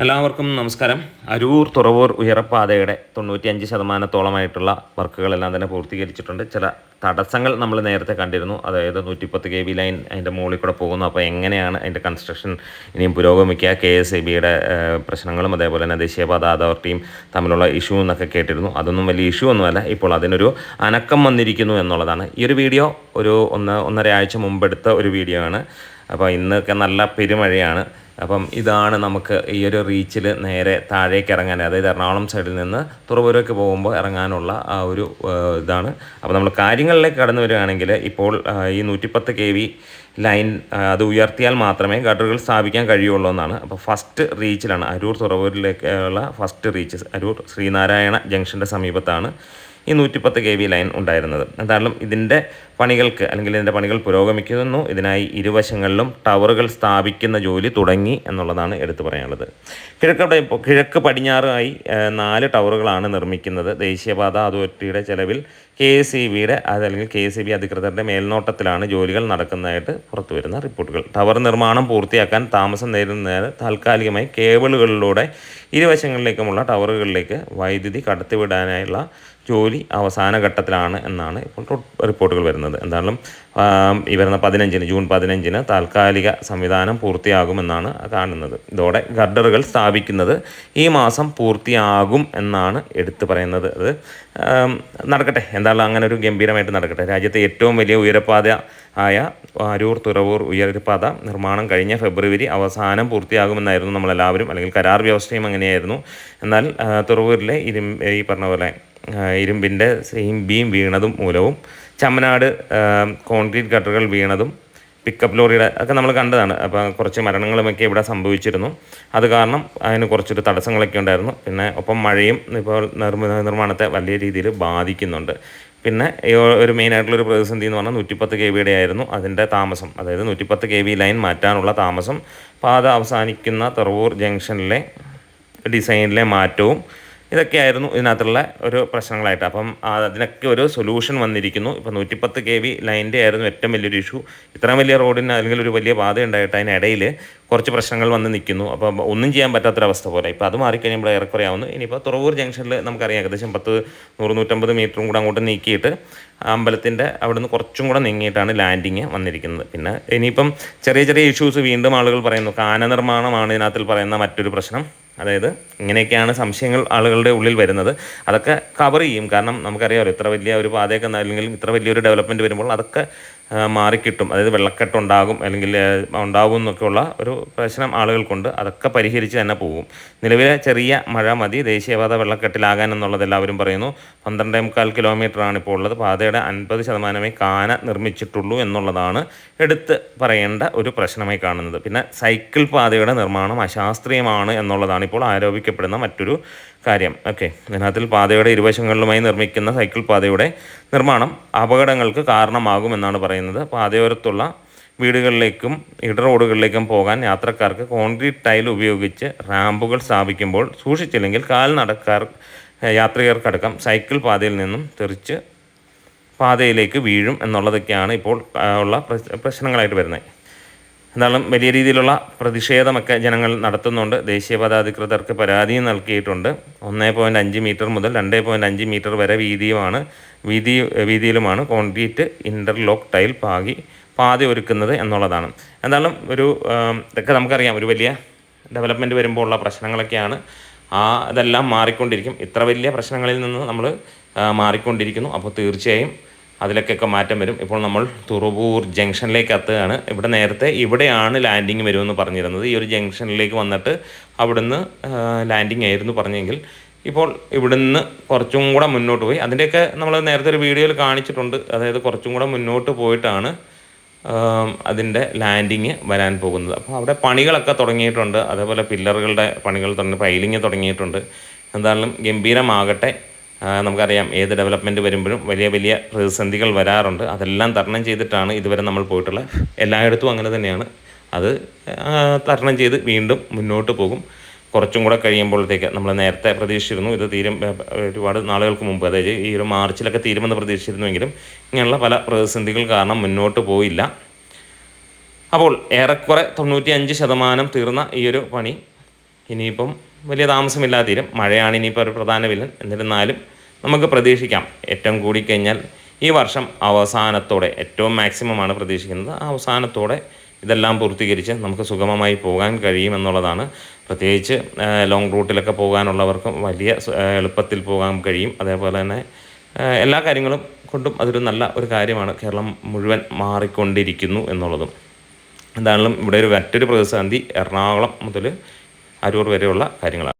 എല്ലാവർക്കും നമസ്കാരം. അരൂർ തുറവൂർ ഉയരപ്പാതയുടെ 95% വർക്കുകളെല്ലാം തന്നെ പൂർത്തീകരിച്ചിട്ടുണ്ട്. ചില തടസ്സങ്ങൾ നമ്മൾ നേരത്തെ കണ്ടിരുന്നു. അതായത് 110 kV ലൈൻ അതിൻ്റെ മുകളിൽ കൂടെ പോകുന്നു. അപ്പോൾ എങ്ങനെയാണ് അതിൻ്റെ കൺസ്ട്രക്ഷൻ ഇനിയും പുരോഗമിക്കുക, KSEBയുടെ പ്രശ്നങ്ങളും അതേപോലെ തന്നെ ദേശീയപാത അതോറിറ്റിയും തമ്മിലുള്ള ഇഷ്യൂ എന്നൊക്കെ കേട്ടിരുന്നു. അതൊന്നും വലിയ ഇഷ്യൂ ഒന്നുമല്ല. ഇപ്പോൾ അതിനൊരു അനക്കം വന്നിരിക്കുന്നു എന്നുള്ളതാണ്. ഈ ഒരു വീഡിയോ ഒന്നര ആഴ്ച മുമ്പെടുത്ത ഒരു വീഡിയോ ആണ്. അപ്പോൾ ഇന്നൊക്കെ നല്ല പെരുമഴയാണ്. അപ്പം ഇതാണ് നമുക്ക് ഈ ഒരു റീച്ചിൽ നേരെ താഴേക്ക് ഇറങ്ങാൻ, അതായത് എറണാകുളം സൈഡിൽ നിന്ന് തുറവൂരേക്ക് പോകുമ്പോൾ ഇറങ്ങാനുള്ള ആ ഒരു ഇതാണ്. അപ്പോൾ നമ്മൾ കാര്യങ്ങളിലേക്ക് കടന്നു വരികയാണെങ്കിൽ ഇപ്പോൾ ഈ 110 kV ലൈൻ അത് ഉയർത്തിയാൽ മാത്രമേ ഗട്ടറുകൾ സ്ഥാപിക്കാൻ കഴിയുള്ളൂ എന്നാണ്. അപ്പോൾ ഫസ്റ്റ് റീച്ചിലാണ്, അരൂർ തുറവൂരിലേക്കുള്ള ഫസ്റ്റ് റീച്ച് അരൂർ ശ്രീനാരായണ ജംഗ്ഷൻ്റെ സമീപത്താണ് ഈ 110 kV ലൈൻ ഉണ്ടായിരുന്നത്. എന്തായാലും ഇതിൻ്റെ പണികൾക്ക് അല്ലെങ്കിൽ ഇതിൻ്റെ പണികൾ പുരോഗമിക്കുന്നു. ഇതിനായി ഇരുവശങ്ങളിലും ടവറുകൾ സ്ഥാപിക്കുന്ന ജോലി തുടങ്ങി എന്നുള്ളതാണ് എടുത്തു പറയാനുള്ളത്. കിഴക്ക് പടിഞ്ഞാറായി 4 ടവറുകളാണ് നിർമ്മിക്കുന്നത്. ദേശീയപാത അതോറിറ്റിയുടെ ചെലവിൽ KSEBയുടെ അതല്ലെങ്കിൽ KSEB അധികൃതരുടെ മേൽനോട്ടത്തിലാണ് ജോലികൾ നടക്കുന്നതായിട്ട് പുറത്തു വരുന്ന റിപ്പോർട്ടുകൾ. ടവർ നിർമ്മാണം പൂർത്തിയാക്കാൻ താമസം നേരിടുന്നതിന് താൽക്കാലികമായി കേബിളുകളിലൂടെ ഇരുവശങ്ങളിലേക്കുമുള്ള ടവറുകളിലേക്ക് വൈദ്യുതി കടത്തിവിടാനായുള്ള ജോലി അവസാന ഘട്ടത്തിലാണ് എന്നാണ് ഇപ്പോൾ റിപ്പോർട്ടുകൾ വരുന്നത്. എന്തായാലും ഈ വരുന്ന ജൂൺ 15 താൽക്കാലിക സംവിധാനം പൂർത്തിയാകുമെന്നാണ് കാണുന്നത്. ഇതോടെ ഗർഡറുകൾ സ്ഥാപിക്കുന്നത് ഈ മാസം പൂർത്തിയാകും എന്നാണ് എടുത്തു പറയുന്നത്. അത് നടക്കട്ടെ, എന്തായാലും അങ്ങനെ ഒരു ഗംഭീരമായിട്ട് നടക്കട്ടെ. രാജ്യത്തെ ഏറ്റവും വലിയ ഉയരപ്പാത ആയ അരൂർ തുറവൂർ ഉയരപ്പാത നിർമ്മാണം കഴിഞ്ഞ ഫെബ്രുവരി അവസാനം പൂർത്തിയാകുമെന്നായിരുന്നു നമ്മളെല്ലാവരും, അല്ലെങ്കിൽ കരാർ വ്യവസ്ഥയും അങ്ങനെയായിരുന്നു. എന്നാൽ തുറവൂരിലെ ഈ പറഞ്ഞ പോലെ ഇരുമ്പിൻ്റെ ബീം വീണതും മൂലവും ചമ്മനാട് കോൺക്രീറ്റ് ഗട്ടറുകൾ വീണതും പിക്കപ്പ് ലോറിയുടെ ഒക്കെ നമ്മൾ കണ്ടതാണ്. അപ്പോൾ കുറച്ച് മരണങ്ങളുമൊക്കെ ഇവിടെ സംഭവിച്ചിരുന്നു. അത് കാരണം അതിന് കുറച്ചൊരു തടസ്സങ്ങളൊക്കെ ഉണ്ടായിരുന്നു. പിന്നെ ഒപ്പം മഴയും ഇപ്പോൾ നിർമ്മാണത്തെ വലിയ രീതിയിൽ ബാധിക്കുന്നുണ്ട്. പിന്നെ ഒരു മെയിനായിട്ടുള്ളൊരു പ്രതിസന്ധി എന്ന് പറഞ്ഞാൽ 110 kVയുടെ ആയിരുന്നു അതിൻ്റെ താമസം. അതായത് 110 kV ലൈൻ മാറ്റാനുള്ള താമസം, പാത അവസാനിക്കുന്ന തുറവൂർ ജംഗ്ഷനിലെ ഡിസൈനിലെ മാറ്റവും ഇതൊക്കെയായിരുന്നു ഇതിനകത്തുള്ള ഒരു പ്രശ്നങ്ങളായിട്ട്. അപ്പം അതിനൊക്കെ ഒരു സൊല്യൂഷൻ വന്നിരിക്കുന്നു. ഇപ്പോൾ 110 kV ലൈൻ്റെ ആയിരുന്നു ഏറ്റവും വലിയൊരു ഇഷ്യൂ. ഇത്രയും വലിയ റോഡിന് അല്ലെങ്കിൽ ഒരു വലിയ പാത ഉണ്ടായിട്ട് അതിനിടയിൽ കുറച്ച് പ്രശ്നങ്ങൾ വന്ന് നിൽക്കുന്നു. അപ്പോൾ ഒന്നും ചെയ്യാൻ പറ്റാത്തൊരവസ്ഥ പോലെ. ഇപ്പോൾ അത് മാറിക്കഴിയുമ്പോൾ ഏറെക്കുറെ ആവുന്നു. ഇനിയിപ്പോൾ തുറവൂർ ജംഗ്ഷനിൽ നമുക്കറിയാം ഏകദേശം 100-150 മീറ്ററും കൂടെ അങ്ങോട്ട് നീക്കിയിട്ട് അമ്പലത്തിൻ്റെ അവിടെ നിന്ന് കുറച്ചും കൂടെ നീങ്ങിയിട്ടാണ് ലാൻഡിങ് വന്നിരിക്കുന്നത്. പിന്നെ ഇനിയിപ്പം ചെറിയ ചെറിയ ഇഷ്യൂസ് വീണ്ടും ആളുകൾ പറയുന്നു. കാന നിർമ്മാണമാണ് ഇതിനകത്തിൽ പറയുന്ന മറ്റൊരു പ്രശ്നം. അതായത് ഇങ്ങനെയൊക്കെയാണ് സംശയങ്ങൾ ആളുകളുടെ ഉള്ളിൽ വരുന്നത്. അതൊക്കെ കവർ ചെയ്യും. കാരണം നമുക്കറിയാമല്ലോ, ഇത്ര വലിയ ഒരു പാതയൊക്കെ അല്ലെങ്കിൽ ഇത്ര വലിയൊരു ഡെവലപ്മെൻറ്റ് വരുമ്പോൾ അതൊക്കെ മാറിക്കിട്ടും. അതായത് വെള്ളക്കെട്ടുണ്ടാകും അല്ലെങ്കിൽ ഉണ്ടാകും എന്നൊക്കെയുള്ള ഒരു പ്രശ്നം ആളുകൾക്കുണ്ട്. അതൊക്കെ പരിഹരിച്ച് തന്നെ പോകും. നിലവിലെ ചെറിയ മഴ മതി ദേശീയപാത വെള്ളക്കെട്ടിലാകാൻ എന്നുള്ളത് എല്ലാവരും പറയുന്നു. 12.25 കിലോമീറ്ററാണ് ഇപ്പോൾ ഉള്ളത്. പാതയുടെ 50% കാന നിർമ്മിച്ചിട്ടുള്ളൂ എന്നുള്ളതാണ് എടുത്ത് പറയേണ്ട ഒരു പ്രശ്നമായി കാണുന്നത്. പിന്നെ സൈക്കിൾ പാതയുടെ നിർമ്മാണം അശാസ്ത്രീയമാണ് എന്നുള്ളതാണ് ഇപ്പോൾ ആരോപിക്കപ്പെടുന്ന മറ്റൊരു കാര്യം. ഓക്കെ, ഇതിനകത്തിൽ പാതയുടെ ഇരുവശങ്ങളിലുമായി നിർമ്മിക്കുന്ന സൈക്കിൾ പാതയുടെ നിർമ്മാണം അപകടങ്ങൾക്ക് കാരണമാകുമെന്നാണ് പറയുന്നത്. പാതയോരത്തുള്ള വീടുകളിലേക്കും റോഡുകളിലേക്കും പോകാൻ യാത്രക്കാർക്ക് കോൺക്രീറ്റ് ടൈൽ ഉപയോഗിച്ച് റാമ്പുകൾ സ്ഥാപിക്കുമ്പോൾ സൂക്ഷിച്ചില്ലെങ്കിൽ യാത്രികർക്കടക്കം സൈക്കിൾ പാതയിൽ നിന്നും തെറിച്ച് പാതയിലേക്ക് വീഴും എന്നുള്ളതൊക്കെയാണ് ഇപ്പോൾ ഉള്ള പ്രശ്നങ്ങളായിട്ട് വരുന്നത്. എന്നാലും വലിയ രീതിയിലുള്ള പ്രതിഷേധമൊക്കെ ജനങ്ങൾ നടത്തുന്നുണ്ട്. ദേശീയപാത അധികൃതർക്ക് പരാതിയും നൽകിയിട്ടുണ്ട്. 1.5 മീറ്റർ മുതൽ 2.5 മീറ്റർ വരെ വീതിയിലുമാണ് കോൺക്രീറ്റ് ഇൻ്റർലോക്ക് ടൈൽ പാത ഒരുക്കുന്നത് എന്നുള്ളതാണ്. എന്തായാലും ഇതൊക്കെ നമുക്കറിയാം, ഒരു വലിയ ഡെവലപ്മെൻറ്റ് വരുമ്പോൾ ഉള്ള പ്രശ്നങ്ങളൊക്കെയാണ്. അതെല്ലാം മാറിക്കൊണ്ടിരിക്കും. ഇത്ര വലിയ പ്രശ്നങ്ങളിൽ നിന്ന് നമ്മൾ മാറിക്കൊണ്ടിരിക്കുന്നു. അപ്പോൾ തീർച്ചയായും അതിലേക്കൊക്കെ മാറ്റം വരും. ഇപ്പോൾ നമ്മൾ തുറവൂർ ജംഗ്ഷനിലേക്ക് എത്തുകയാണ്. നേരത്തെ ഇവിടെയാണ് ലാൻഡിങ് വരുമെന്ന് പറഞ്ഞിരുന്നത്. ഈ ഒരു ജംഗ്ഷനിലേക്ക് വന്നിട്ട് അവിടുന്ന് ലാൻഡിങ് ആയിരുന്നു പറഞ്ഞെങ്കിൽ ഇപ്പോൾ ഇവിടുന്ന് കുറച്ചും കൂടെ മുന്നോട്ട് പോയി, അതിൻ്റെയൊക്കെ നമ്മൾ നേരത്തെ ഒരു വീഡിയോയിൽ കാണിച്ചിട്ടുണ്ട്. അതായത് കുറച്ചും കൂടെ മുന്നോട്ട് പോയിട്ടാണ് അതിൻ്റെ ലാൻഡിങ് വരാൻ പോകുന്നത്. അപ്പോൾ അവിടെ പണികളൊക്കെ തുടങ്ങിയിട്ടുണ്ട്. അതേപോലെ പില്ലറുകളുടെ പണികൾ പൈലിങ് തുടങ്ങിയിട്ടുണ്ട്. എന്തായാലും ഗംഭീരമാകട്ടെ. നമുക്കറിയാം, ഏത് ഡെവലപ്മെൻറ്റ് വരുമ്പോഴും വലിയ വലിയ പ്രതിസന്ധികൾ വരാറുണ്ട്. അതെല്ലാം തരണം ചെയ്തിട്ടാണ് ഇതുവരെ നമ്മൾ പോയിട്ടുള്ളത്. എല്ലായിടത്തും അങ്ങനെ തന്നെയാണ്. അത് തരണം ചെയ്ത് വീണ്ടും മുന്നോട്ട് പോകും. കുറച്ചും കൂടെ കഴിയുമ്പോഴത്തേക്ക് നമ്മൾ നേരത്തെ പ്രതീക്ഷിച്ചിരുന്നു ഇത് ഒരുപാട് നാളുകൾക്ക് മുമ്പ്, അതായത് ഈ ഒരു മാർച്ചിലൊക്കെ തീരുമെന്ന് പ്രതീക്ഷിച്ചിരുന്നുവെങ്കിലും ഇങ്ങനെയുള്ള പല പ്രതിസന്ധികൾ കാരണം മുന്നോട്ട് പോയില്ല. അപ്പോൾ ഏറെക്കുറെ 95% തീർന്ന ഈ ഒരു പണി ഇനിയിപ്പം വലിയ താമസമില്ലാതെ തീരും. മഴയാണ് ഇനിയിപ്പോൾ ഒരു പ്രധാന വില്ലൻ. എന്നിരുന്നാലും നമുക്ക് പ്രതീക്ഷിക്കാം, ഏറ്റവും കൂടിക്കഴിഞ്ഞാൽ ഈ വർഷം അവസാനത്തോടെ, ഏറ്റവും മാക്സിമമാണ് പ്രതീക്ഷിക്കുന്നത്, അവസാനത്തോടെ ഇതെല്ലാം പൂർത്തീകരിച്ച് നമുക്ക് സുഗമമായി പോകാൻ കഴിയുമെന്നുള്ളതാണ്. പ്രത്യേകിച്ച് ലോങ് റൂട്ടിലൊക്കെ പോകാനുള്ളവർക്കും വലിയ എളുപ്പത്തിൽ പോകാൻ കഴിയും. അതേപോലെ തന്നെ എല്ലാ കാര്യങ്ങളും കൊണ്ടും അതൊരു നല്ല ഒരു കാര്യമാണ്. കേരളം മുഴുവൻ മാറിക്കൊണ്ടിരിക്കുന്നു എന്നുള്ളതും. എന്തായാലും ഇവിടെ ഒരു മറ്റൊരു പ്രതിസന്ധി എറണാകുളം മുതൽ അരൂർ വരെയുള്ള കാര്യങ്ങളാണ്.